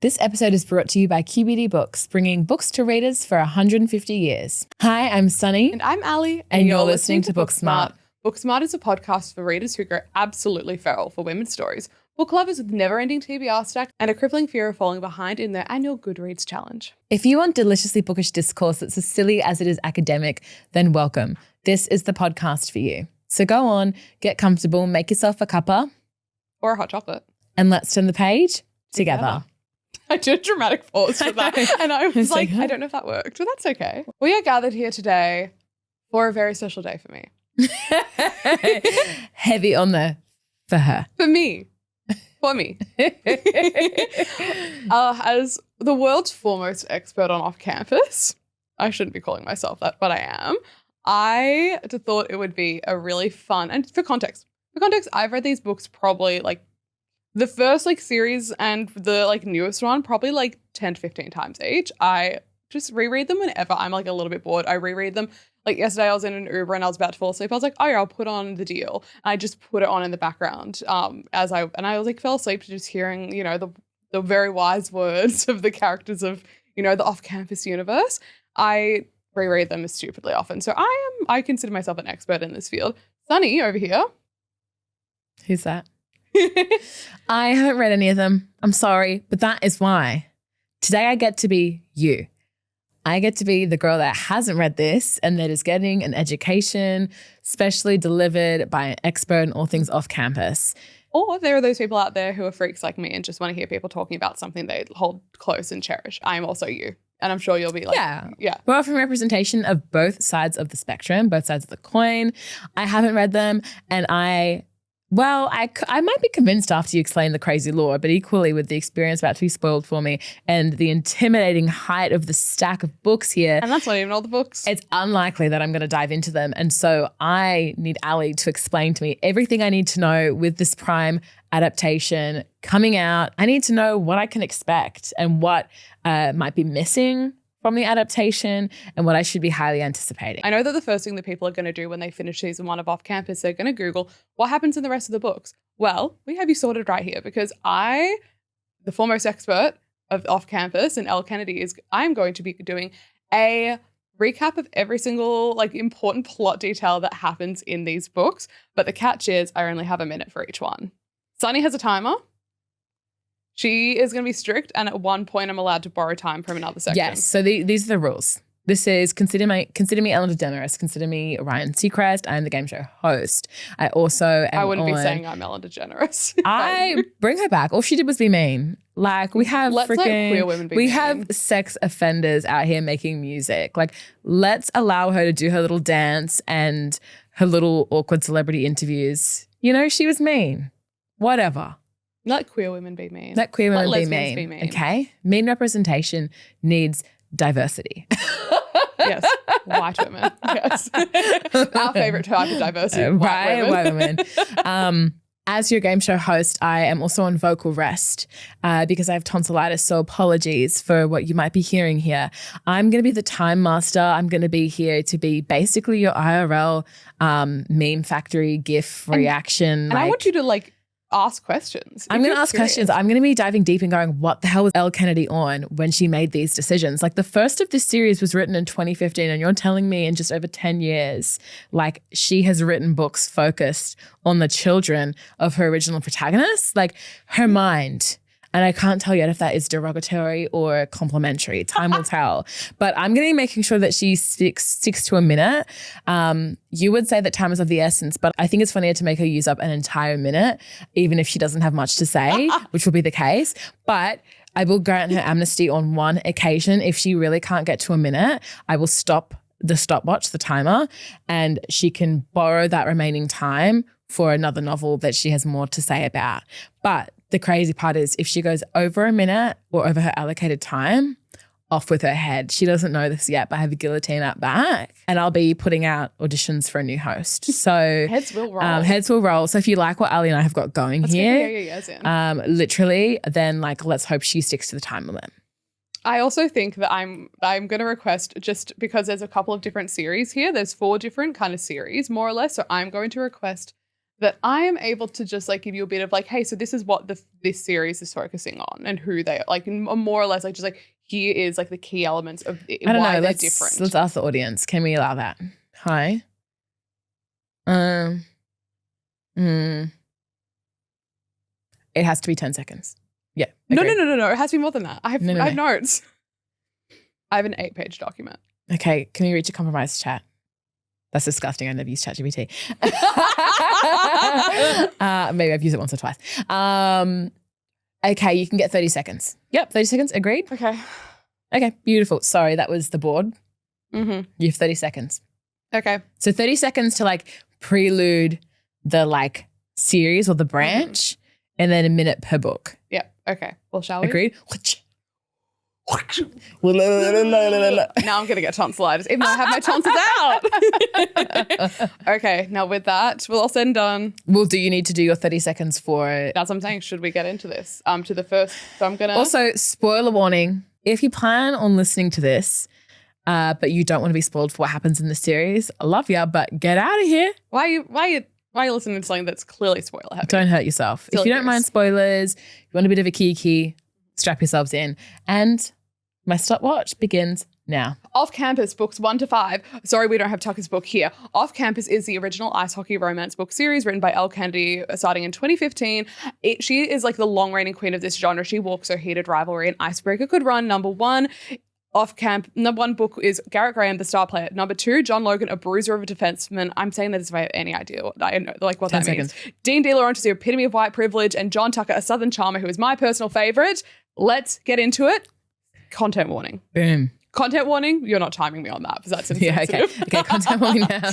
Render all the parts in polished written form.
This episode is brought to you by QBD Books, bringing books to readers for 150 years. Hi, I'm Sunny. And I'm Allie. And you're listening to Booksmart. Booksmart is a podcast for readers who go absolutely feral for women's stories, book lovers with never-ending TBR stack, and a crippling fear of falling behind in their annual Goodreads challenge. If you want deliciously bookish discourse that's as silly as it is academic, then welcome. This is the podcast for you. So go on, get comfortable, make yourself a cuppa. Or a hot chocolate. And let's turn the page together. I did a dramatic pause for that. And I was like, I don't know if that worked, but that's okay. We are gathered here today for a very special day for me. Heavy on the for her. For me. For me. As the world's foremost expert on off-campus, I shouldn't be calling myself that, but I am. I thought it would be a really fun, and for context, I've read these books probably like the first series and the newest one probably 10 to 15 times each. I just reread them whenever I'm a little bit bored. I reread them. Yesterday I was in an Uber and I was about to fall asleep. I was like, oh yeah, I'll put on The Deal. And I just put it on in the background as I fell asleep to just hearing, the very wise words of the characters of, the off-campus universe. I reread them stupidly often. So I consider myself an expert in this field. Sunny over here. Who's that? I haven't read any of them. I'm sorry, but that is why today I get to be you. I get to be the girl that hasn't read this and that is getting an education specially delivered by an expert in all things off campus. Or there are those people out there who are freaks like me and just want to hear people talking about something they hold close and cherish. I am also you. And I'm sure you'll be yeah. We're offering representation of both sides of the spectrum, both sides of the coin. I haven't read them and I might be convinced after you explain the crazy lore, but equally with the experience about to be spoiled for me and the intimidating height of the stack of books here. And that's not even all the books. It's unlikely that I'm going to dive into them. And so I need Allie to explain to me everything I need to know with this Prime adaptation coming out. I need to know what I can expect and what might be missing from the adaptation and what I should be highly anticipating. I know that the first thing that people are going to do when they finish season 1 of Off Campus, they're going to Google what happens in the rest of the books. Well, we have you sorted right here because the foremost expert of Off Campus and Elle Kennedy I'm going to be doing a recap of every single important plot detail that happens in these books. But the catch is I only have a minute for each one. Sunny has a timer. She is going to be strict, and at one point I'm allowed to borrow time from another section. Yes, so these are the rules. This is consider me Ellen DeGeneres, consider me Ryan Seacrest. I am the game show host. I also am I wouldn't be saying I'm Ellen DeGeneres. I bring her back. All she did was be mean. We have queer women be we mean. have sex offenders out here making music. Let's allow her to do her little dance and her little awkward celebrity interviews. She was mean. Whatever. Let queer women be mean. Let queer women be mean. Okay? Mean representation needs diversity. Yes. White women. Yes. Our favorite type of diversity. White women. As your game show host, I am also on vocal rest because I have tonsillitis, so apologies for what you might be hearing here. I'm going to be the time master. I'm going to be here to be basically your IRL meme factory GIF reaction. And I want you to ask questions. I'm going to ask questions. I'm going to be diving deep and going, what the hell was Elle Kennedy on when she made these decisions? The first of this series was written in 2015 and you're telling me in just over 10 years, she has written books focused on the children of her original protagonists, her mind. And I can't tell yet if that is derogatory or complimentary. Time will tell. But I'm going to be making sure that she sticks to a minute. You would say that time is of the essence, but I think it's funnier to make her use up an entire minute, even if she doesn't have much to say, which will be the case. But I will grant her amnesty on one occasion. If she really can't get to a minute, I will stop the stopwatch, the timer, and she can borrow that remaining time for another novel that she has more to say about. But the crazy part is if she goes over a minute or over her allocated time, off with her head. She doesn't know this yet, but I have a guillotine up back and I'll be putting out auditions for a new host. So heads will roll. Heads will roll. So if you like what Allie and I have got going here, literally, then let's hope she sticks to the time limit. I also think that I'm going to request, just because there's a couple of different series here, there's 4 different kind of series, more or less. So I'm going to request that I am able to just like give you a bit of like, hey, so this is what this series is focusing on and who they are, like more or less like just like here is like the key elements of why they're different. Let's ask the audience. Can we allow that? Hi. It has to be 10 seconds. Yeah. No. It has to be more than that. I have notes. I have an 8-page document. Okay. Can we reach a compromise, chat? That's disgusting. I never use ChatGPT. Maybe I've used it once or twice. Okay, you can get 30 seconds. Yep, 30 seconds. Agreed? Okay, beautiful. Sorry, that was the board. You have 30 seconds. Okay. So 30 seconds to like prelude the like series or the branch and then a minute per book. Yeah. Okay. Well, shall we? Agreed? Now I'm going to get tonsillitis, even though I have my tonsils out. Okay, now with that, we're all said and done. Well, do you need to do your 30 seconds for it? That's what I'm saying. Should we get into this? To the first, so I'm going to... Also, spoiler warning, if you plan on listening to this, but you don't want to be spoiled for what happens in the series, I love ya, but get out of here. Why are you listening to something that's clearly spoiler heavy? Don't hurt yourself. If you don't mind spoilers, you want a bit of a kiki, strap yourselves in. And my stopwatch begins now. Off Campus, books 1 to 5. Sorry, we don't have Tucker's book here. Off Campus is the original ice hockey romance book series written by Elle Kennedy starting in 2015. She is like the long-reigning queen of this genre. She walks her Heated Rivalry and Icebreaker could run number 1. Off camp, number 1 book is Garrett Graham, the star player. Number 2, John Logan, a bruiser of a defenseman. I'm saying that as if I have any idea what that means. Dean DeLaurentis is the epitome of white privilege, and John Tucker, a southern charmer who is my personal favorite. Let's get into it. Content warning. Boom. Content warning. You're not timing me on that because that's insensitive. Yeah, okay. Content warning now.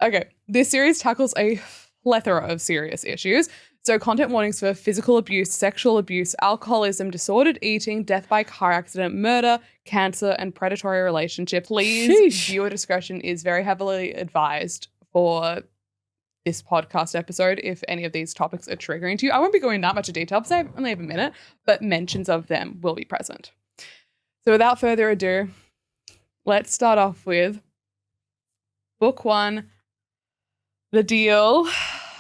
Okay. This series tackles a plethora of serious issues. So content warnings for physical abuse, sexual abuse, alcoholism, disordered eating, death by car accident, murder, cancer, and predatory relationship. Please, viewer discretion is very heavily advised for this podcast episode if any of these topics are triggering to you. I won't be going that much detail because I only have a minute, but mentions of them will be present. So without further ado, let's start off with book 1, The Deal.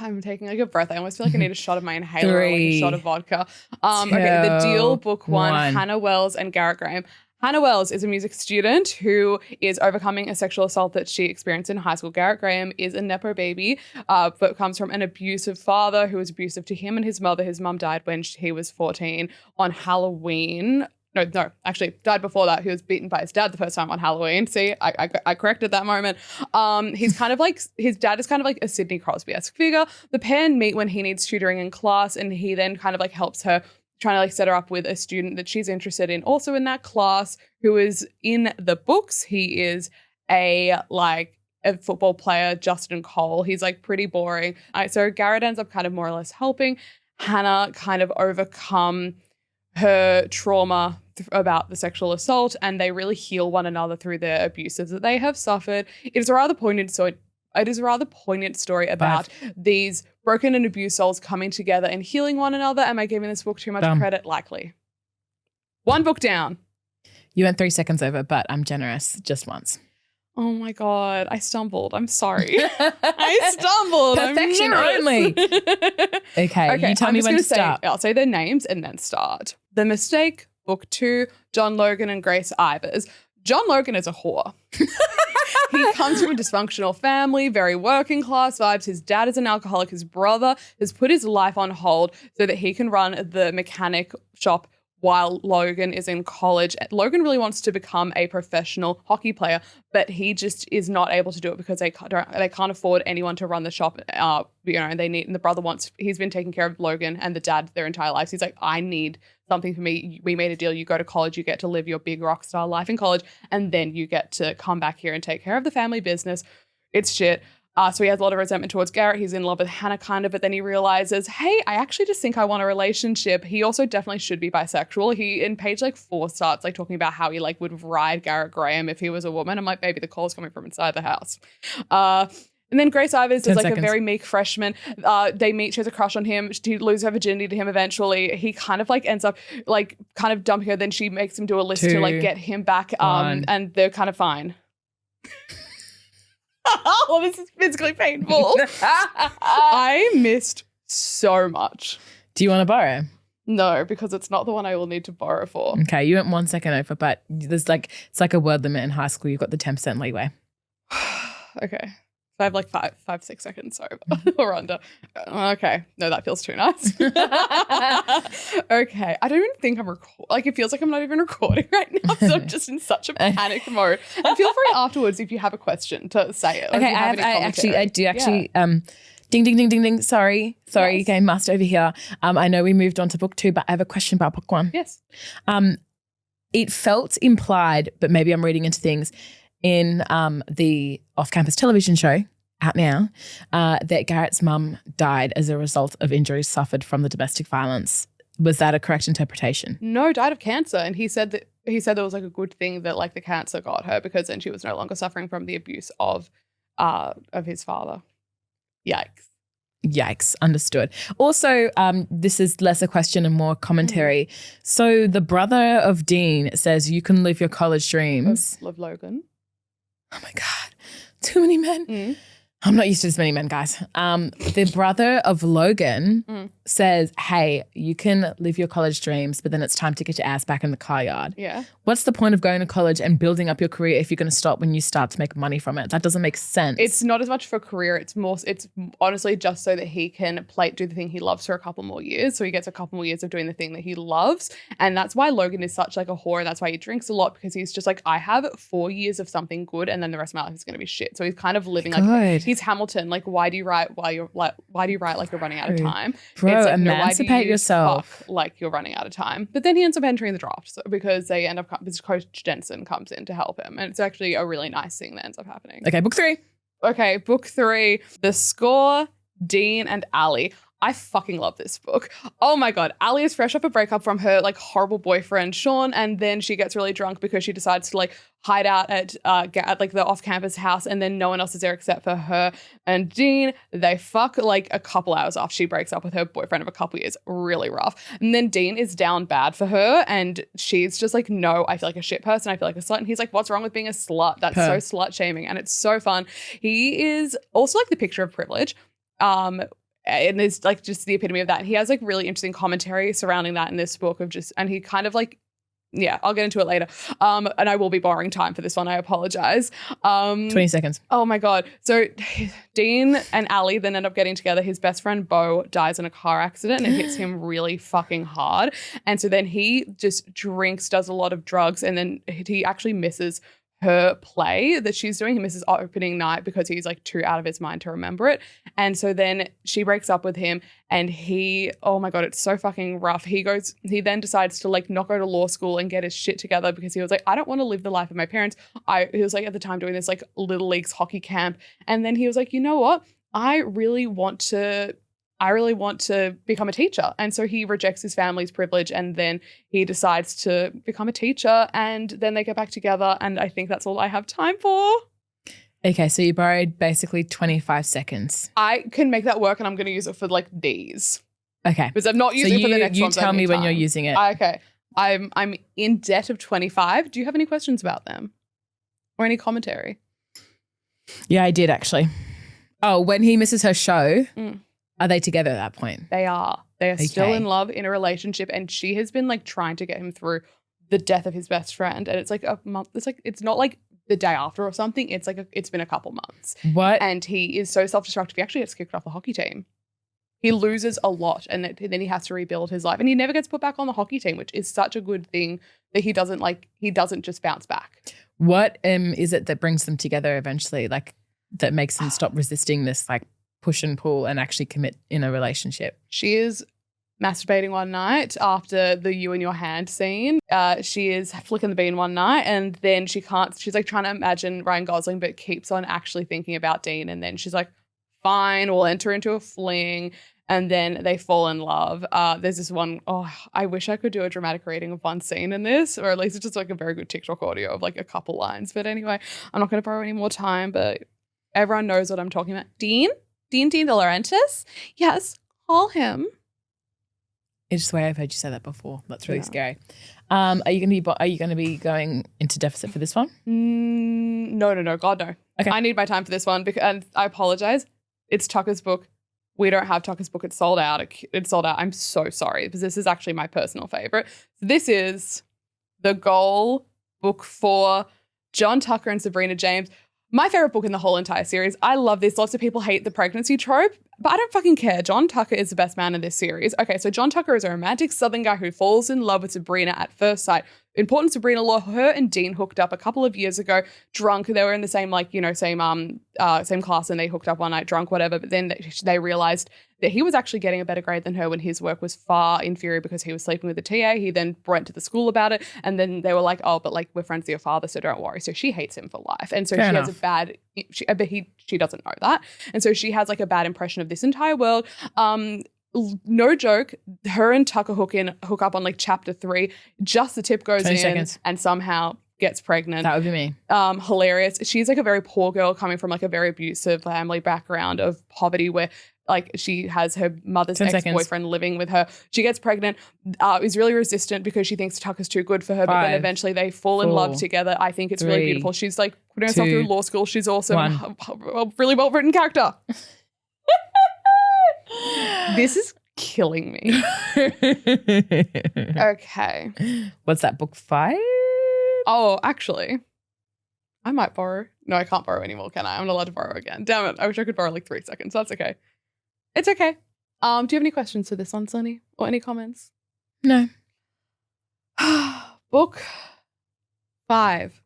I'm taking like a breath. I almost feel like I need a shot of my inhaler or like a shot of vodka. Okay, The Deal, book 1, Hannah Wells and Garrett Graham. Hannah Wells is a music student who is overcoming a sexual assault that she experienced in high school. Garrett Graham is a Nepo baby, but comes from an abusive father who was abusive to him and his mother. His mum died when he was 14 on Halloween. No, actually died before that. He was beaten by his dad the first time on Halloween. See, I corrected that moment. He's kind of like, his dad is kind of like a Sidney Crosby-esque figure. The pair meet when he needs tutoring in class, and he then kind of like helps her, trying to like set her up with a student that she's interested in also in that class who is in the books. He is a football player, Justin Cole. He's like pretty boring. So Garrett ends up kind of more or less helping Hannah kind of overcome her trauma about the sexual assault, and they really heal one another through their abuses that they have suffered. It is a rather poignant story about these broken and abused souls coming together and healing one another. Am I giving this book too much credit? Likely. 1 book down. You went 3 seconds over, but I'm generous just once. Oh my God, I stumbled. I'm sorry. I stumbled. Perfection only. Okay, you tell me when to start. I'll say their names and then start. The Mistake, book 2, John Logan and Grace Ivers. John Logan is a whore. He comes from a dysfunctional family, very working class vibes. His dad is an alcoholic. His brother has put his life on hold so that he can run the mechanic shop while Logan is in college. Logan really wants to become a professional hockey player, but he just is not able to do it because they can't afford anyone to run the shop. And the brother he's been taking care of Logan and the dad their entire lives. He's like, I need something for me. We made a deal. You go to college, you get to live your big rock star life in college, and then you get to come back here and take care of the family business. It's shit. So he has a lot of resentment towards Garrett. He's in love with Hannah kind of, but then he realizes, hey, I actually just think I want a relationship. He also definitely should be bisexual. He, in page 4, starts talking about how he would ride Garrett Graham if he was a woman. I'm like, maybe the call's coming from inside the house. And then Grace Ivers is a very meek freshman. They meet, she has a crush on him. She loses her virginity to him eventually. He kind of ends up kind of dumping her. Then she makes him do a list to get him back. And they're kind of fine. Oh, this is physically painful. I missed so much. Do you want to borrow? No, because it's not the one I will need to borrow for. Okay, you went 1 second over, but it's like a word limit in high school. You've got the 10% leeway. Okay. So I have like 5-6 seconds over or under. Okay. No, that feels too nice. Okay. I don't even think I'm recording. Like, it feels like I'm not even recording right now. So I'm just in such a panic mode. And feel free afterwards if you have a question to say it. Okay, I do actually. Ding, ding, ding, ding, ding. Sorry, Yes. Game Master over here. I know we moved on to book 2, but I have a question about book 1. Yes. It felt implied, but maybe I'm reading into things, in the off-campus television show out now, that Garrett's mum died as a result of injuries suffered from the domestic violence. Was that a correct interpretation? No, died of cancer. And he said there was like a good thing that like the cancer got her, because then she was no longer suffering from the abuse of his father. Yikes. Understood. Also, this is less a question and more commentary. So the brother of Dean says you can live your college dreams. Love Logan. Oh my God. Too many men. I'm not used to this many men, guys. The brother of Logan says, hey, you can live your college dreams, but then it's time to get your ass back in the car yard. Yeah. What's the point of going to college and building up your career if you're going to stop when you start to make money from it? That doesn't make sense. It's not as much for career. It's honestly just so that he can do the thing he loves for a couple more years. So he gets a couple more years of doing the thing that he loves. And that's why Logan is such like a whore. And that's why he drinks a lot, because he's just like, I have 4 years of something good and then the rest of my life is going to be shit. So he's kind of living like he's Hamilton. Like, why do you write like you're running out of time? Bro, it's like, emancipate yourself. Like you're running out of time. But then he ends up entering the draft because they end up, because Coach Jensen comes in to help him. And it's actually a really nice thing that ends up happening. Okay, book 3. Okay, book 3, The Score, Dean and Allie. I fucking love this book. Oh my God. Allie is fresh off a breakup from her like horrible boyfriend, Sean, and then she gets really drunk because she decides to like hide out at like the off-campus house, and then no one else is there except for her and Dean. They fuck like a couple hours after she breaks up with her boyfriend of a couple years. Really rough. And then Dean is down bad for her, and she's just like, no, I feel like a shit person. I feel like a slut. And he's like, what's wrong with being a slut? That's so slut shaming. And it's so fun. He is also like the picture of privilege. And is like just the epitome of that. And he has like really interesting commentary surrounding that in this book and he kind of like, yeah, I'll get into it later. And I will be borrowing time for this one. I apologize. 20 seconds. Oh my God. So Dean and Allie then end up getting together. His best friend, Beau, dies in a car accident and it hits him really fucking hard. And so then he just drinks, does a lot of drugs, and then he actually misses her play that she's doing. He misses opening night because he's like too out of his mind to remember it. And so then she breaks up with him, and oh my God, it's so fucking rough. He then decides to like not go to law school and get his shit together because he was like, I don't want to live the life of my parents. He was like at the time doing this like Little Leagues hockey camp. And then he was like, you know what? I really want to become a teacher. And so he rejects his family's privilege, and then he decides to become a teacher, and then they get back together. And I think that's all I have time for. Okay, so you borrowed basically 25 seconds. I can make that work, and I'm going to use it for like these. Okay. Because I'm not using it for the next one. You tell me when you're using it. Okay. I'm in debt of 25. Do you have any questions about them? Or any commentary? Yeah, I did actually. Oh, when he misses her show... Are they together at that point? They are. They are still in love, in a relationship, and she has been like trying to get him through the death of his best friend. And it's like a month. It's not like the day after or something. It's like it's been a couple months. What? And he is so self-destructive. He actually gets kicked off the hockey team. He loses a lot, and then he has to rebuild his life. And he never gets put back on the hockey team, which is such a good thing that he doesn't just bounce back. What is it that brings them together eventually? Like that makes them stop resisting this like push and pull and actually commit in a relationship? She is masturbating one night after the you in your hand scene. She is flicking the bean one night, and then she's like trying to imagine Ryan Gosling, but keeps on actually thinking about Dean. And then she's like, fine, we'll enter into a fling. And then they fall in love. There's this one, I wish I could do a dramatic reading of one scene in this, or at least it's just like a very good TikTok audio of like a couple lines. But anyway, I'm not going to borrow any more time, but everyone knows what I'm talking about. Dean De Laurentiis? Yes, call him. It's the way I've heard you say that before. That's really scary. Are you going to be going into deficit for this one? No. God, no. Okay. I need my time for this one and I apologize. It's Tucker's book. We don't have Tucker's book. It's sold out. It's sold out. I'm so sorry because this is actually my personal favorite. This is The Goal, book 4, John Tucker and Sabrina James. My favorite book in the whole entire series. I love this. Lots of people hate the pregnancy trope, but I don't fucking care. John Tucker is the best man in this series. Okay, so John Tucker is a romantic Southern guy who falls in love with Sabrina at first sight. Important Sabrina law, her and Dean hooked up a couple of years ago, drunk. They were in the same, same class, and they hooked up one night drunk, whatever. But then they realized that he was actually getting a better grade than her when his work was far inferior because he was sleeping with the TA. He then went to the school about it. And then they were like, oh, but like we're friends with your father, so don't worry. So she hates him for life. And so Fair she enough. has a bad, she doesn't know that. And so she has like a bad impression of this entire world. No joke, her and Tucker hook up on like chapter 3. Just the tip goes 20 in seconds. and somehow gets pregnant. That would be me. Hilarious. She's like a very poor girl coming from like a very abusive family background of poverty where like she has her mother's 10 ex-boyfriend seconds. living with her. She gets pregnant, is really resistant because she thinks Tucker's too good for her, but then 5, eventually they fall in love 4, together. I think it's really 3, beautiful. She's like putting herself 2, through law school. She's awesome. 1. A really well-written character. This is killing me. Okay. What's that, book 5? Oh, actually, I might borrow. No, I can't borrow anymore, can I? I'm not allowed to borrow again. Damn it. I wish I could borrow like 3 seconds. That's okay. It's okay. Do you have any questions for this one, Sunny? Or any comments? No. Book 5,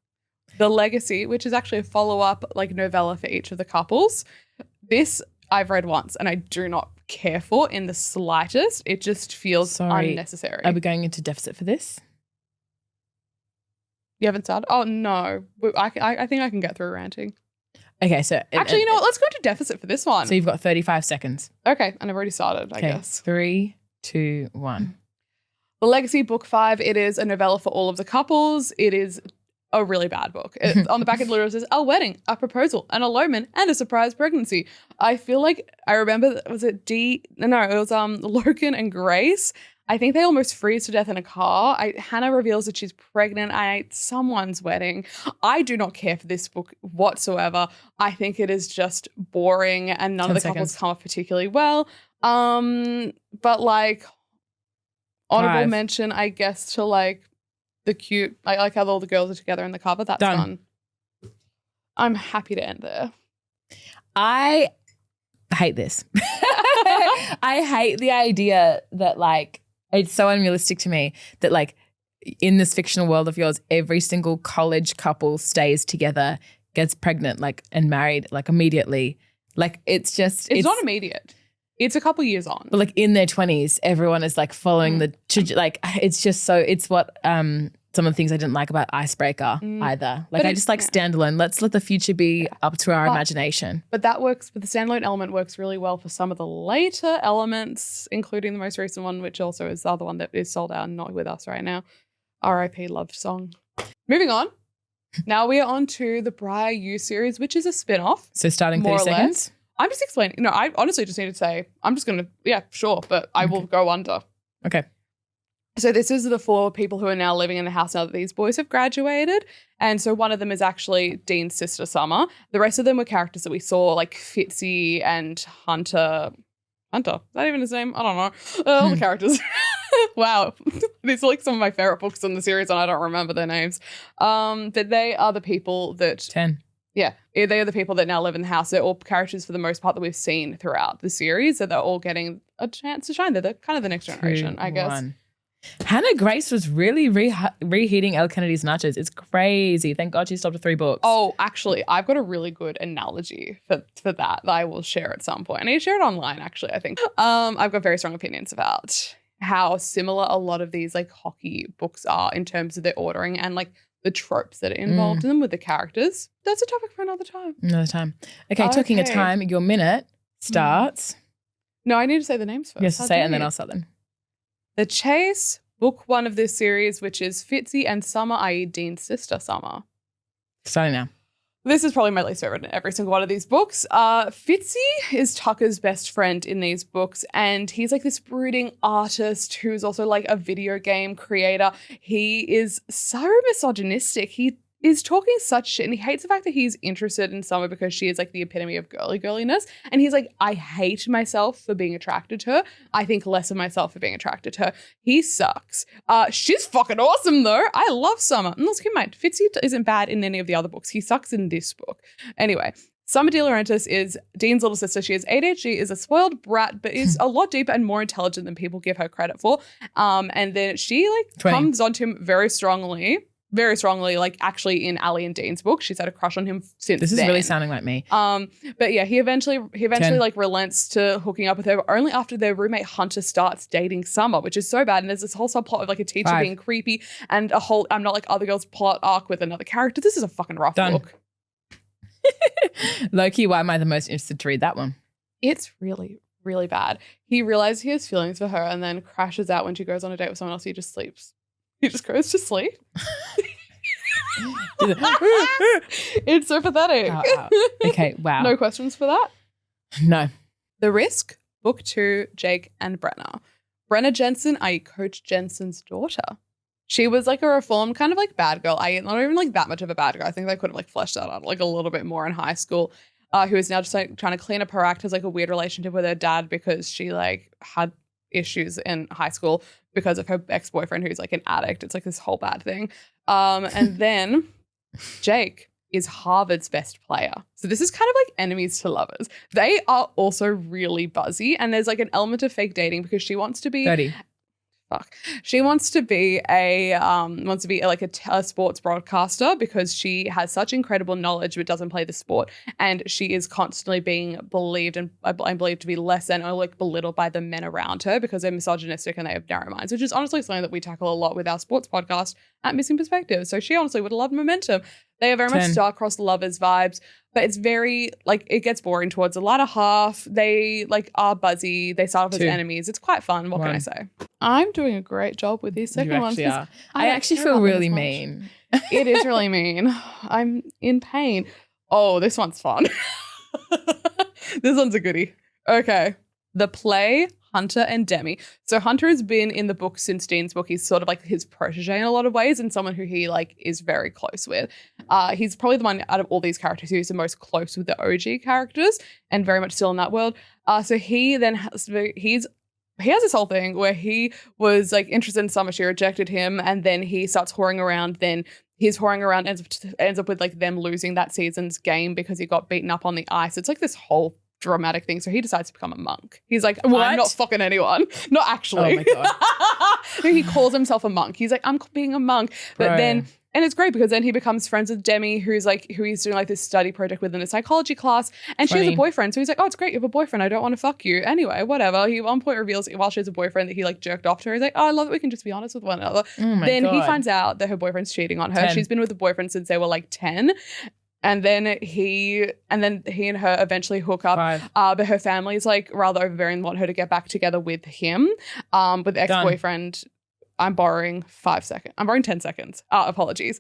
The Legacy, which is actually a follow-up like novella for each of the couples. This I've read once and I do not care for in the slightest. It just feels unnecessary. Are we going into deficit for this? You haven't started? Oh, no. I think I can get through ranting. Okay, so Actually, you know what? Let's go into deficit for this one. So you've got 35 seconds. Okay, and I've already started, I Okay, guess. 3, 2, 1. The Legacy, book 5. It is a novella for all of the couples. It is a really bad book. On the back of the literally says, a wedding, a proposal, an elopement, and a surprise pregnancy. I feel like I remember, was it Logan and Grace. I think they almost freeze to death in a car. Hannah reveals that she's pregnant at someone's wedding. I do not care for this book whatsoever. I think it is just boring and none of the couples come off particularly well. But like honorable 5. mention, I guess, to like the cute, I like how all the girls are together in the cover. That's fun. I'm happy to end there. I hate this. I hate the idea that like it's so unrealistic to me that like in this fictional world of yours, every single college couple stays together, gets pregnant like and married like immediately. Like it's not immediate. It's a couple years on. But like in their 20s, everyone is like following like it's just so it's what some of the things I didn't like about Icebreaker either. Like I just like standalone. Let's let the future be up to our imagination. But that works, but the standalone element works really well for some of the later elements, including the most recent one, which also is the other one that is sold out and not with us right now. R.I.P. Love Song. Moving on. Now we are on to the Briar U series, which is a spin-off. So starting 30 more or seconds. less. I'm just explaining. No, I honestly just need to say, I'm just going to, yeah, sure, but I will go under. Okay. So this is the 4 people who are now living in the house now that these boys have graduated. And so one of them is actually Dean's sister, Summer. The rest of them were characters that we saw, like Fitzy and Hunter. Hunter? Is that even his name? I don't know. All the characters. Wow. These are like some of my favorite books in the series and I don't remember their names. But they are the people that... 10. Yeah, they are the people that now live in the house. They're all characters for the most part that we've seen throughout the series. So they're all getting a chance to shine. They're kind of the next generation, 2, I guess. 1. Hannah Grace was really reheating Elle Kennedy's nachos. It's crazy. Thank God she stopped at 3 books. Oh, actually, I've got a really good analogy for that I will share at some point. I need to share it online, actually, I think. I've got very strong opinions about how similar a lot of these like hockey books are in terms of their ordering and like the tropes that are involved in them with the characters. That's a topic for another time. Okay, talking of time, your minute starts. No, I need to say the names first. Yes, say it and then I'll start them. The Chase, book 1 of this series, which is Fitzy and Summer, i.e. Dean's sister, Summer. Starting now. This is probably my least favorite in every single one of these books. Fitzy is Tucker's best friend in these books, and he's like this brooding artist who's also like a video game creator. He is so misogynistic. He is talking such shit, and he hates the fact that he's interested in Summer because she is like the epitome of girliness. And he's like, I hate myself for being attracted to her. I think less of myself for being attracted to her. He sucks. She's fucking awesome though. I love Summer. And let's keep in mind, Fitzy isn't bad in any of the other books. He sucks in this book. Anyway, Summer De Laurentiis is Dean's little sister. She has ADHD, is a spoiled brat, but is a lot deeper and more intelligent than people give her credit for. And then she like 20. comes onto him very strongly, like actually in Allie and Dean's book. She's had a crush on him since This is then. really sounding like me. But yeah, he eventually 10. like relents to hooking up with her, but only after their roommate Hunter starts dating Summer, which is so bad. And there's this whole subplot of like a teacher 5. being creepy and a whole I'm not like other girls plot arc with another character. This is a fucking rough Done. book. Low-key, why am I the most interested to read that one? It's really, really bad. He realizes he has feelings for her and then crashes out when she goes on a date with someone else. He just sleeps. He just goes to sleep. It's so pathetic. Okay, wow. No questions for that? No. The Risk, Book 2, Jake and Brenna. Brenna Jensen, i.e. Coach Jensen's daughter. She was like a reformed kind of like bad girl. Not even like that much of a bad girl. I think they could have like fleshed that out like a little bit more in high school. Who is now just like trying to clean up her act, has like a weird relationship with her dad because she like had issues in high school because of her ex-boyfriend who's like an addict. It's like this whole bad thing. And then Jake is Harvard's best player. So this is kind of like enemies to lovers. They are also really buzzy, and there's like an element of fake dating because she wants to be 30. She wants to be a sports broadcaster because she has such incredible knowledge but doesn't play the sport, and she is constantly being believed and believed to be less than or like belittled by the men around her because they're misogynistic and they have narrow minds, which is honestly something that we tackle a lot with our sports podcast at Missing Perspective. So she honestly would have loved Momentum. They are very 10. much star-crossed lovers vibes, but it's very like it gets boring towards the latter half. They like are buzzy. They start off as 2. enemies. It's quite fun. What 1. can I say? I'm doing a great job with these second You ones. actually are. I I actually feel really mean. It is really mean. I'm in pain. Oh, this one's fun. This one's a goodie. Okay. The Play, Hunter and Demi. So Hunter has been in the book since Dean's book. He's sort of like his protege in a lot of ways and someone who he like is very close with. He's probably the one out of all these characters who's the most close with the OG characters and very much still in that world. So he then he has this whole thing where he was like interested in Summer. She rejected him, and then he starts whoring around. Then his whoring around ends up with like them losing that season's game because he got beaten up on the ice. It's like this whole dramatic thing. So he decides to become a monk. He's like, What? I'm not fucking anyone. Not actually. Oh my God. He calls himself a monk. He's like, I'm being a monk. But Bro. then, and it's great because then he becomes friends with Demi, who he's doing like this study project within a psychology class. And she has a 20. boyfriend. So he's like, oh, it's great. You have a boyfriend. I don't want to fuck you. Anyway, whatever. He at one point reveals while she has a boyfriend that he like jerked off to her. He's like, oh, I love that we can just be honest with one another. Oh my Then he God. finds out that her boyfriend's cheating on her. 10. She's been with a boyfriend since they were like 10. And then he and her eventually hook up. 5. But her family's like rather overbearing and want her to get back together with him. With the ex-boyfriend. I'm borrowing 5 seconds. I'm borrowing 10 seconds. Apologies.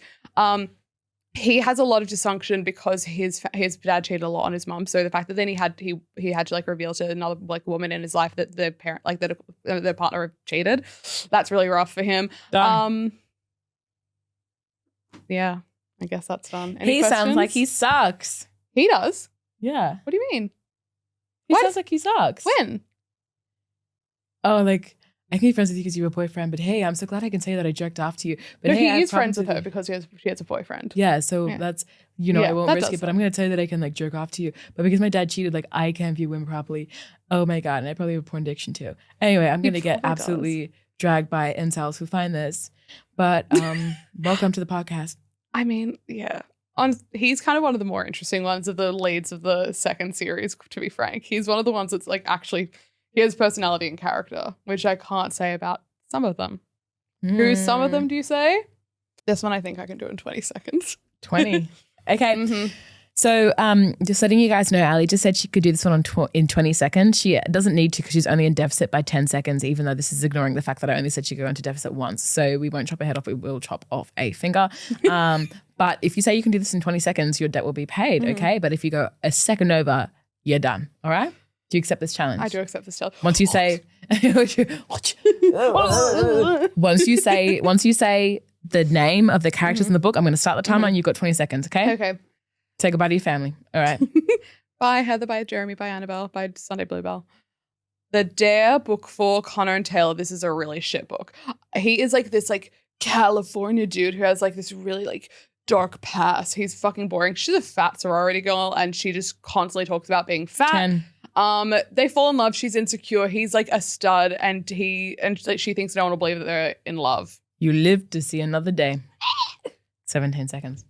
He has a lot of dysfunction because his dad cheated a lot on his mom. So the fact that then he had to like reveal to another like woman in his life that their parent like that their partner have cheated. That's really rough for him. Done. Yeah. I guess that's done. Any He questions? sounds like he sucks. He does. Yeah. What do you mean? He What? sounds like he sucks. When? Oh, like, I can be friends with you because you have a boyfriend, but hey, I'm so glad I can say that I jerked off to you. But No, hey, I he have is friends problems with her because she has a boyfriend. Yeah, so Yeah. that's, I Yeah, won't that risk does it, but I'm going to tell you that I can like jerk off to you. But because my dad cheated, like I can't view women properly. Oh my God. And I probably have a porn addiction too. Anyway, I'm going to get probably absolutely dragged by incels who find this. But welcome to the podcast. I mean, yeah. He's kind of one of the more interesting ones of the leads of the second series, to be frank. He's one of the ones that's like actually, he has personality and character, which I can't say about some of them. Who's some of them, do you say? This one I think I can do in 20 seconds. 20. Okay. Mm-hmm. So just letting you guys know, Allie just said she could do this one in 20 seconds. She doesn't need to because she's only in deficit by 10 seconds, even though this is ignoring the fact that I only said she could go into deficit once. So we won't chop her head off. We will chop off a finger. But if you say you can do this in 20 seconds, your debt will be paid, okay? But if you go a second over, you're done, all right? Do you accept this challenge? I do accept this challenge. Once you say, once you say the name of the characters in the book. I'm going to start the timer and you've got 20 seconds, okay? Okay. Say goodbye to your family. All right. By Heather, by Jeremy, by Annabelle, by Sunday Bluebell. The Dare book 4, Connor and Taylor. This is a really shit book. He is like this like California dude who has like this really like dark past. He's fucking boring. She's a fat sorority girl and she just constantly talks about being fat. 10. They fall in love. She's insecure. He's like a stud and she thinks no one will believe that they're in love. You live to see another day. 17 seconds.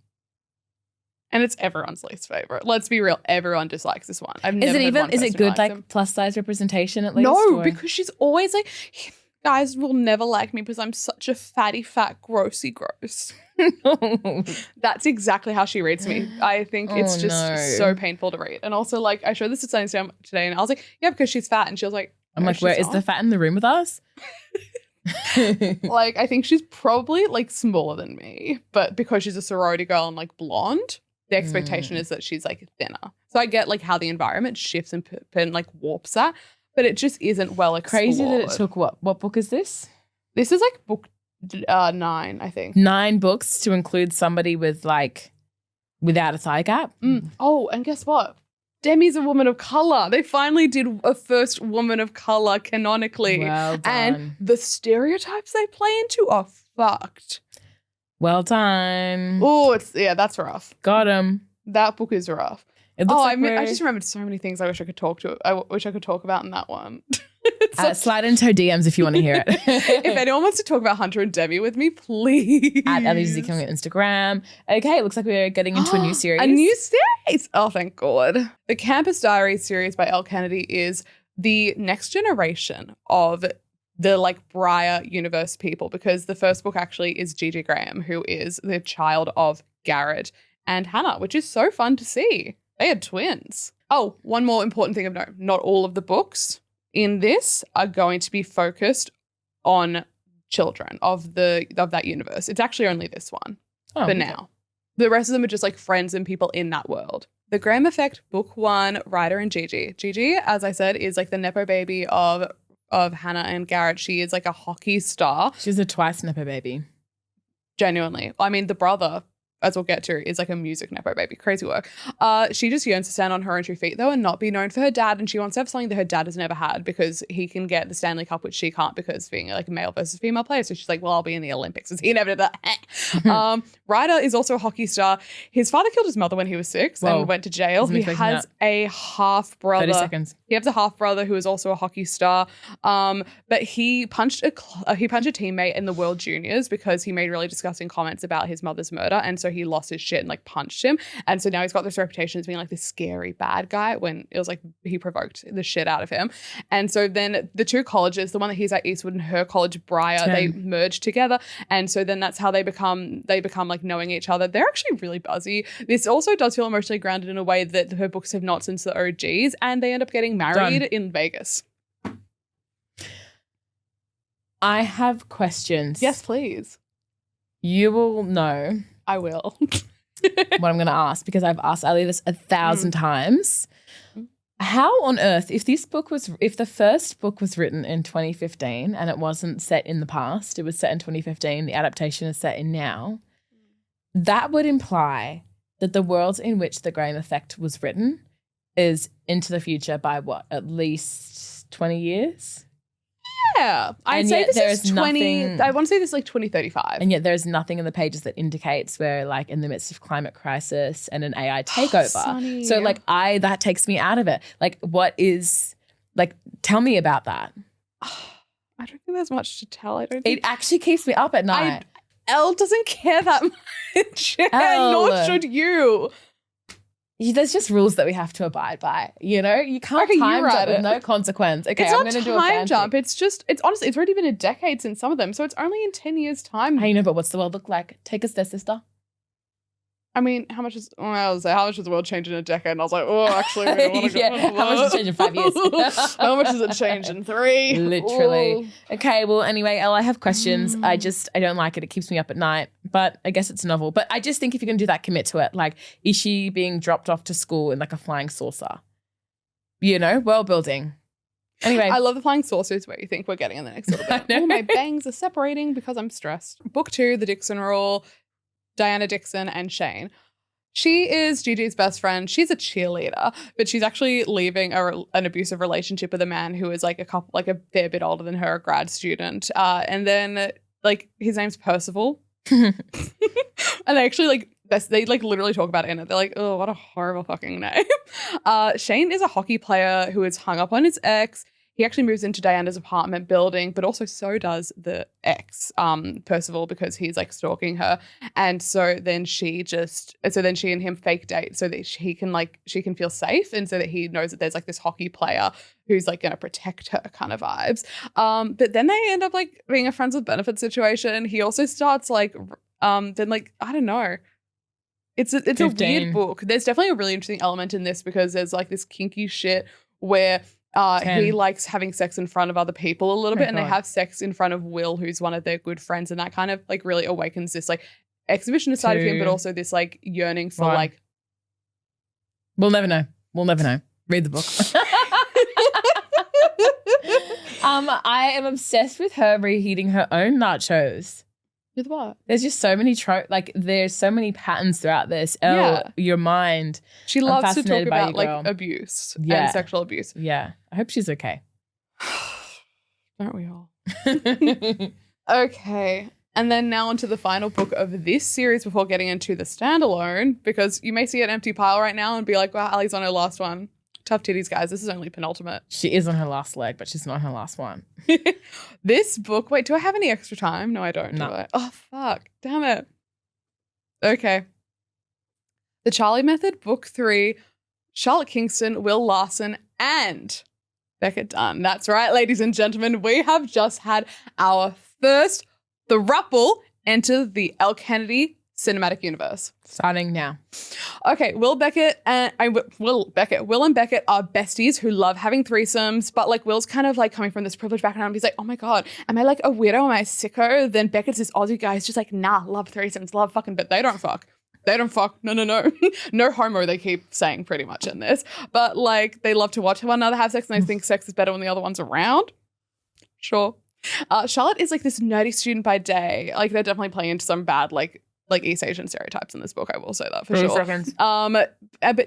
And it's everyone's least favorite. Let's be real. Everyone dislikes this one. I've never heard one Is it person who good likes like him. plus size representation at least? No, or? because she's always like, guys will never like me because I'm such a fatty, fat, grossy gross. That's exactly how she reads me. I think it's just so painful to read. And also, like, I showed this to Sunny today and I was like, yeah, because she's fat. And she was like, I'm like, where is the fat in the room with us? Like, I think she's probably like smaller than me, but because she's a sorority girl and like blonde, the expectation is that she's like thinner. So I get like how the environment shifts and like warps that, but it just isn't well explored. Crazy that it took what book is this? This is like book 9, I think. 9 books to include somebody with like without a thigh gap. Oh, and guess what? Demi's a woman of color. They finally did a first woman of color canonically. Well done. And the stereotypes they play into are fucked. Well done. Oh, that's rough. Got him. That book is rough. It looks I just remembered so many things I wish I could talk about in that one. Slide into her DMs if you want to hear it. If anyone wants to talk about Hunter and Demi with me, please. At Ellie's on Instagram. Okay, it looks like we're getting into a new series. A new series. Oh, thank God. The Campus Diaries series by Elle Kennedy is the next generation of the like Briar universe people, because the first book actually is Gigi Graham, who is the child of Garrett and Hannah, which is so fun to see. They had twins. Oh, one more important thing of note. Not all of the books in this are going to be focused on children of that universe. It's actually only this one for now. The rest of them are just like friends and people in that world. The Graham Effect, book 1, Ryder and Gigi. Gigi, as I said, is like the nepo baby of Hannah and Garrett. She is like a hockey star. She's a twice nepo baby. Genuinely. I mean, the brother, as we'll get to, is like a music nepo baby. Crazy work. She just yearns to stand on her own 2 feet, though, and not be known for her dad. And she wants to have something that her dad has never had, because he can get the Stanley Cup, which she can't, because being like a male versus female player. So she's like, well, I'll be in the Olympics. He never did that. Ryder is also a hocky star. His father killed his mother when he was 6 and went to jail. He has a half brother. 30 seconds. He has a half brother who is also a hockey star. But he punched a teammate in the World Juniors because he made really disgusting comments about his mother's murder, and so he lost his shit and like punched him. And so now he's got this reputation as being like this scary bad guy, when it was like he provoked the shit out of him. And so then the 2 colleges, the one that he's at Eastwood and her college Briar, they merge together. And so then that's how they become like knowing each other. They're actually really buzzy. This also does feel emotionally grounded in a way that her books have not since the OGs, and they end up getting married in Vegas. I have questions. Yes, please. You will know. I will. What I'm going to ask, because I've asked Allie this 1,000 times. How on earth, if the first book was written in 2015 and it wasn't set in the past, it was set in 2015, the adaptation is set in now, that would imply that the world in which the Graham Effect was written is into the future by what, at least 20 years? Yeah. I'd say this is 20, I want to say this is like 2035. And yet there's nothing in the pages that indicates we're like in the midst of climate crisis and an AI takeover. Sunny. So like that takes me out of it. Like tell me about that. I don't think there's much to tell. It actually keeps me up at night. Elle doesn't care that much. Nor should you. There's just rules that we have to abide by. You know, you can't time jump with no consequence. Okay, it's I'm going to do a time jump. It's honestly, it's already been a decade since some of them, so it's only in 10 years' time. Hey, you know, but what's the world look like? Take us there, sister. I mean, how much does the world change in a decade? And I was like, oh, actually, we don't want to go. How much has it changed in 5 years? How much has it changed in 3? Literally. Ooh. Okay, well, anyway, Elle, I have questions. I don't like it. It keeps me up at night, but I guess it's a novel. But I just think if you're going to do that, commit to it. Like, is she being dropped off to school in like a flying saucer? You know, world building. Anyway. I love the flying saucers where you think we're getting in the next little bit. Oh, my bangs are separating because I'm stressed. Book 2, The Dixon Rule, Diana Dixon and Shane. She is Gigi's best friend. She's a cheerleader, but she's actually leaving an abusive relationship with a man who is like a fair bit older than her, a grad student. And then like his name's Percival. And they actually they literally talk about it in it. They're like, oh, what a horrible fucking name. Shane is a hockey player who is hung up on his ex. He actually moves into Diana's apartment building, but also so does the ex, Percival, because he's like stalking her. And so then she and him fake date so that she can feel safe, and so that he knows that there's like this hockey player who's like going to protect her kind of vibes. But then they end up like being a friends with benefits situation. He also starts I don't know. It's a weird book. There's definitely a really interesting element in this because there's like this kinky shit where he likes having sex in front of other people a little bit, and they have sex in front of Will, who's one of their good friends, and that kind of like really awakens this like exhibitionist side of him, but also this like yearning for like. We'll never know. Read the book. I am obsessed with her reheating her own nachos. With what? There's just so many there's so many patterns throughout this. Your mind. She loves to talk about like abuse and sexual abuse. Yeah. I hope she's okay. Aren't we all? Okay. And then now onto the final book of this series before getting into the standalone, because you may see an empty pile right now and be like, wow, Allie's on her last one. Tough titties, guys. This is only penultimate. She is on her last leg, but she's not on her last one. This book, wait, do I have any extra time? No, I don't. No. Do I? Oh, fuck. Damn it. Okay. The Charlie Method, Book 3, Charlotte Kingston, Will Larson, and Beckett Dunn. That's right, ladies and gentlemen. We have just had our first throuple enter the Elle Kennedy cinematic universe. Starting now. Okay, Will and Beckett are besties who love having threesomes, but like Will's kind of like coming from this privileged background. He's like, oh my God, am I like a weirdo? Am I a sicko? Then Beckett's this Aussie guy. He's just like, nah, love threesomes, love fucking, but they don't fuck. They don't fuck. No. No homo, they keep saying pretty much in this. But like they love to watch one another have sex, and they think sex is better when the other one's around. Sure. Charlotte is like this nerdy student by day. Like they're definitely playing into some bad like East Asian stereotypes in this book. I will say that for sure. Seconds. But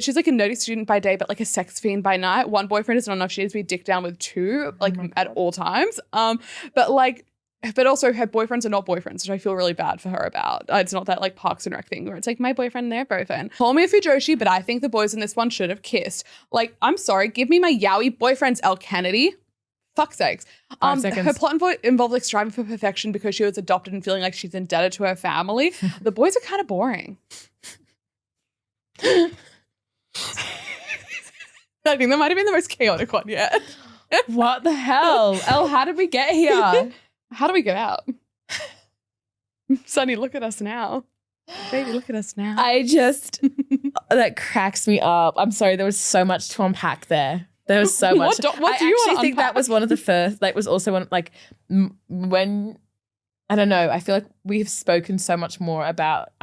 she's like a nerdy student by day, but like a sex fiend by night. One boyfriend is not enough. She needs to be dick down with two, like at all times. But also her boyfriends are not boyfriends, which I feel really bad for her about. It's not that like Parks and Rec thing where it's like my boyfriend and their boyfriend. Call me a Fujoshi, but I think the boys in this one should have kissed. Like, I'm sorry, give me my yaoi boyfriends, Elle Kennedy. Fuck's sakes. Her plot involved like striving for perfection because she was adopted and feeling like she's indebted to her family. The boys are kind of boring. I think that might have been the most chaotic one yet. What the hell? Elle, how did we get here? How do we get out? Sunny, look at us now. Baby, look at us now. That cracks me up. I'm sorry, there was so much to unpack there. There was so much. What do you want to think unpack? That was one of the first, like was also one, like when, I don't know, I feel like we've spoken so much more about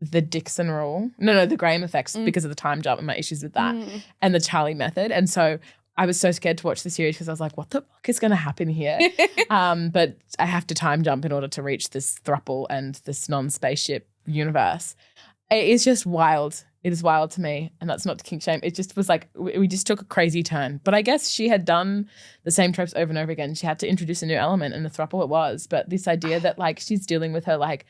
the Dixon rule. No, the Graham effects because of the time jump and my issues with that and the Charlie method. And so I was so scared to watch the series because I was like, what the fuck is going to happen here? But I have to time jump in order to reach this throuple and this non-spaceship universe. It is just wild. It is wild to me. And that's not to kink shame. It just was like, we just took a crazy turn. But I guess she had done the same tropes over and over again. She had to introduce a new element, and the throuple it was. But this idea that like she's dealing with her like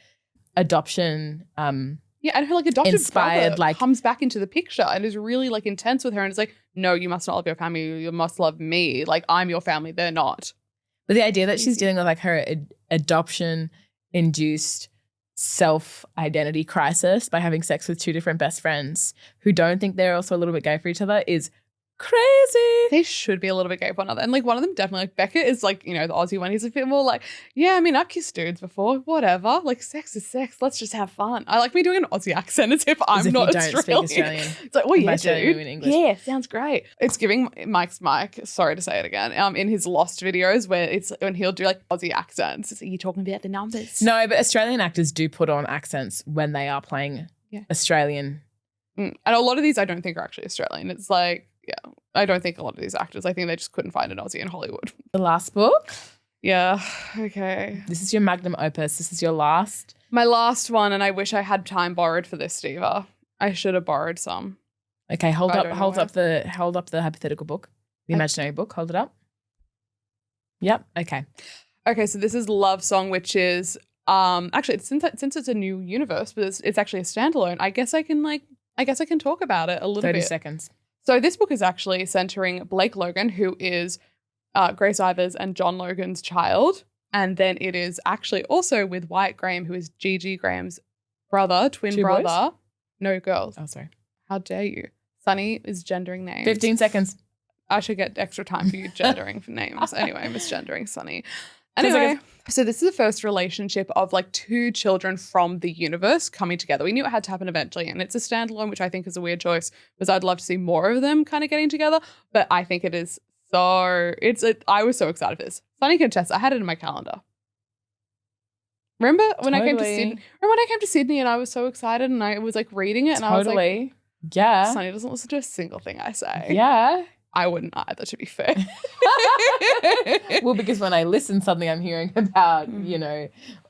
adoption yeah, and her like adopted inspired, brother comes back into the picture and is really like intense with her, and it's like, no, you must not love your family, you must love me. Like, I'm your family, they're not. But the idea that she's dealing with like her adoption-induced self-identity crisis by having sex with two different best friends who don't think they're also a little bit gay for each other is crazy. They should be a little bit gay for one another. And like one of them definitely, like Beckett is like, you know, the Aussie one. He's a bit more like, yeah, I mean, I've kissed dudes before, whatever. Like, sex is sex. Let's just have fun. I like me doing an Aussie accent as if I'm not Australian. It's like, oh yeah, dude. Yeah, sounds great. It's giving Mike, sorry to say it again, in his Lost videos where it's when he'll do like Aussie accents. It's like, are you talking about the numbers? No, but Australian actors do put on accents when they are playing Australian. And a lot of these I don't think are actually Australian. It's like, I don't think a lot of these actors, I think they just couldn't find an Aussie in Hollywood. The last book. Yeah. Okay. This is your magnum opus. This is your last. My last one, and I wish I had time borrowed for this, Steva. I should have borrowed some. Okay, hold up the hypothetical book. The imaginary book. Hold it up. Yep. Okay. Okay, so this is Love Song, which is actually since it's a new universe, but it's actually a standalone. I guess I can talk about it a little bit. 30 seconds. So this book is actually centering Blake Logan, who is Grace Ivers and John Logan's child. And then it is actually also with Wyatt Graham, who is Gigi Graham's brother, twin brother. Boys? No, girls. Oh, sorry. How dare you? Sunny is gendering names. 15 seconds. I should get extra time for you gendering for names. Anyway, misgendering Sunny. Anyway, so this is the first relationship of like two children from the universe coming together. We knew it had to happen eventually, and it's a standalone, which I think is a weird choice because I'd love to see more of them kind of getting together. But I think it is I was so excited for this. Sunny contest. I had it in my calendar. Remember when I came to Sydney? Remember when I came to Sydney and I was so excited and I was like reading it and I was like, yeah. Sunny doesn't listen to a single thing I say. Yeah. I wouldn't either, to be fair. Well, because when I listen to something, I'm hearing about,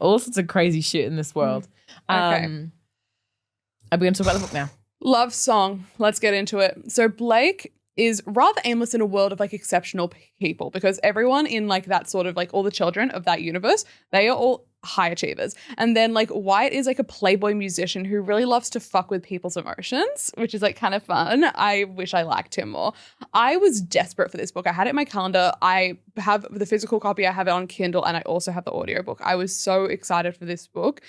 all sorts of crazy shit in this world. Okay. Are we going to talk about the book now? Love Song. Let's get into it. So Blake is rather aimless in a world of like exceptional people because everyone in like that sort of like all the children of that universe, they are all high achievers. And then like Wyatt is like a playboy musician who really loves to fuck with people's emotions, which is like kind of fun. I wish I liked him more. I was desperate for this book. I had it in my calendar. I have the physical copy. I have it on Kindle and I also have the audiobook. I was so excited for this book.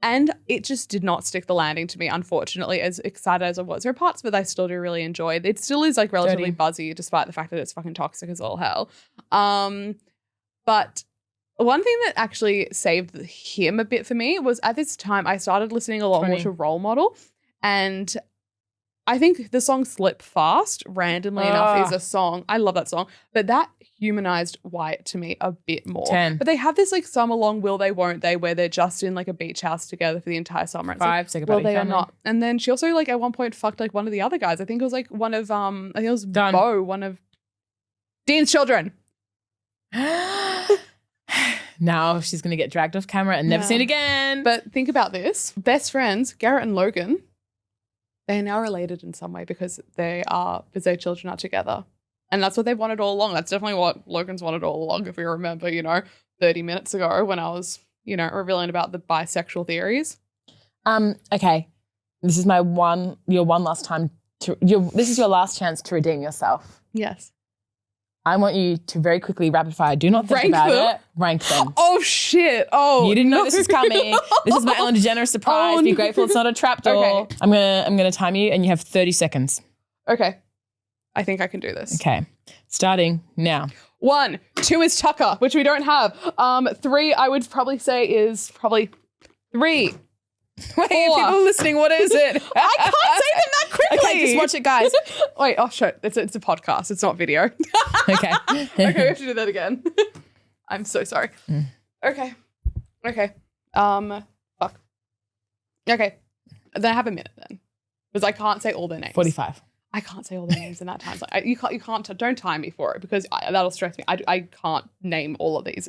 And it just did not stick the landing to me, unfortunately, as excited as I was. There are parts of it I still do really enjoy. It still is like relatively buzzy, despite the fact that it's fucking toxic as all hell. But one thing that actually saved him a bit for me was at this time I started listening a lot more to Role Model. And I think the song Slip Fast, randomly enough, is a song. I love that song. But that humanized Wyatt to me a bit more. 10. But they have this like summer long will they won't they where they're just in like a beach house together for the entire summer. It's 5 like, well, they are not. And then she also like at one point fucked like one of the other guys. I think it was like one of I think it was Bo, one of Dean's children. Now she's going to get dragged off camera and never seen again. But think about this. Best friends, Garrett and Logan, they are now related in some way because their children are together. And that's what they've wanted all along. That's definitely what Logan's wanted all along, if we remember, 30 minutes ago when I was, revealing about the bisexual theories. Okay. This is your one last time this is your last chance to redeem yourself. Yes. I want you to very quickly rapid fire. Do not think about it. Rank them. Oh shit. Oh. You didn't know this was coming. This is my Ellen DeGeneres surprise. Be grateful it's not a trapdoor. Okay. I'm gonna time you and you have 30 seconds. Okay. I think I can do this. Okay. Starting now. 1, 2 is Tucker, which we don't have. 3, I would probably say is probably 3. Wait, people listening, what is it? I can't say them that quickly. Okay, just watch it, guys. Wait, oh shit. It's a podcast. It's not video. Okay. Okay, we have to do that again. I'm so sorry. Okay. Fuck. Okay. Then I have a minute then. Because I can't say all their names. 45. I can't say all their names in that time. So you can't, don't time me for it because that'll stress me. I can't name all of these.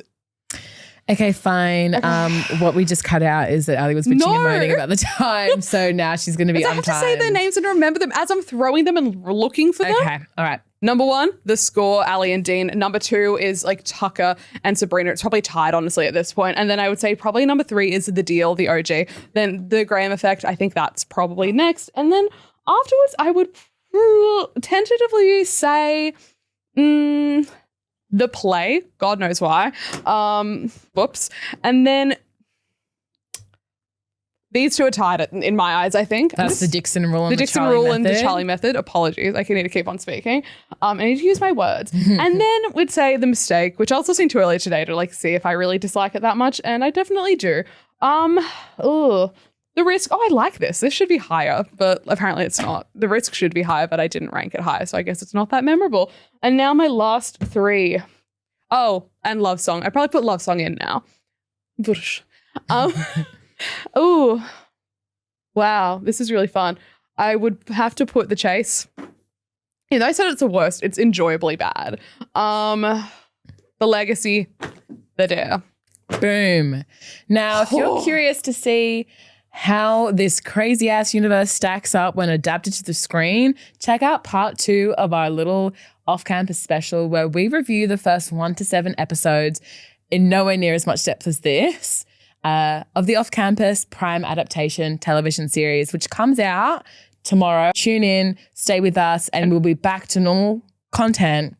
Okay, fine. Okay. What we just cut out is that Allie was bitching and moaning about the time. So now she's going to be on time. I have to say their names and remember them as I'm throwing them and looking for them. Okay, all right. Number 1, The Score, Allie and Dean. Number 2 is like Tucker and Sabrina. It's probably tied, honestly, at this point. And then I would say probably number 3 is The Deal, the OG. Then The Graham Effect. I think that's probably next. And then afterwards, I would tentatively say The Play. God knows why. Whoops. And then these two are tied in my eyes, I think. That's the Dixon rule and the Dixon rule and the Charlie method. Apologies. I need to keep on speaking. I need to use my words. And then we'd say The Mistake, which I was listening to earlier today to like see if I really dislike it that much. And I definitely do. The Risk. Oh, I like this. This should be higher, but apparently it's not. The Risk should be higher, but I didn't rank it high. So I guess it's not that memorable. And now my last 3. Oh, and Love Song. I'd probably put Love Song in now. Oh, wow. This is really fun. I would have to put The Chase though I said it's the worst, it's enjoyably bad. The Legacy, The Dare. Boom. Now, if you're curious to see how this crazy ass universe stacks up when adapted to the screen, check out part 2 of our little off-campus special where we review the first 1 to 7 episodes in nowhere near as much depth as this of the off-campus Prime adaptation television series, which comes out tomorrow. Tune in, stay with us, and we'll be back to normal content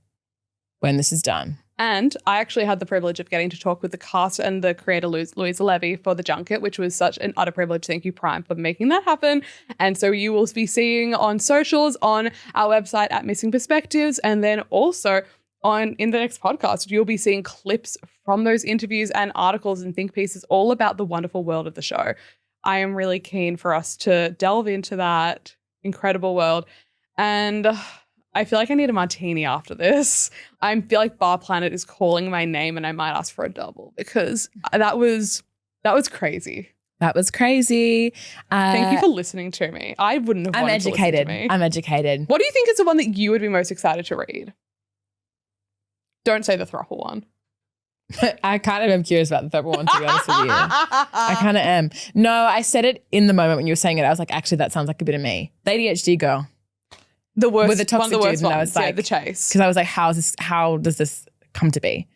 when this is done. And I actually had the privilege of getting to talk with the cast and the creator, Louisa Levy, for the junket, which was such an utter privilege. Thank you, Prime, for making that happen. And so you will be seeing on socials, on our website at Missing Perspectives, and then also in the next podcast, you'll be seeing clips from those interviews and articles and think pieces all about the wonderful world of the show. I am really keen for us to delve into that incredible world. And I feel like I need a martini after this. I feel like Bar Planet is calling my name and I might ask for a double because that was crazy. That was crazy. Thank you for listening to me. I wouldn't have wanted to listen to me. I'm educated. What do you think is the one that you would be most excited to read? Don't say the Thruple one. I kind of am curious about the third one, to be honest with you. I kind of am. No, I said it in the moment when you were saying it. I was like, actually, that sounds like a bit of me. The ADHD girl. The worst, with the toxic one of the worst dude, ones. and I was like, The Chase. Because I was like, how does this come to be?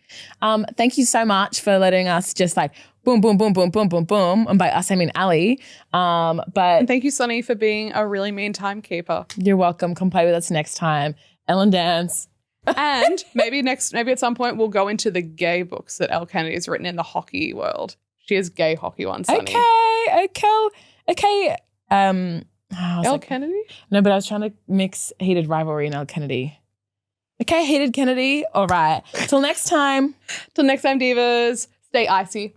Thank you so much for letting us just like boom, boom, boom, boom, boom, boom, boom. And by us, I mean Allie. And thank you, Sonny, for being a really mean timekeeper. You're welcome. Come play with us next time. Ellen Dance. And maybe at some point we'll go into the gay books that Elle Kennedy has written in the hockey world. She has gay hockey ones, Sonny. Okay. Elle Kennedy? No, but I was trying to mix Heated Rivalry and Elle Kennedy. Okay, Heated Kennedy. All right. Till next time. Till next time, divas. Stay icy.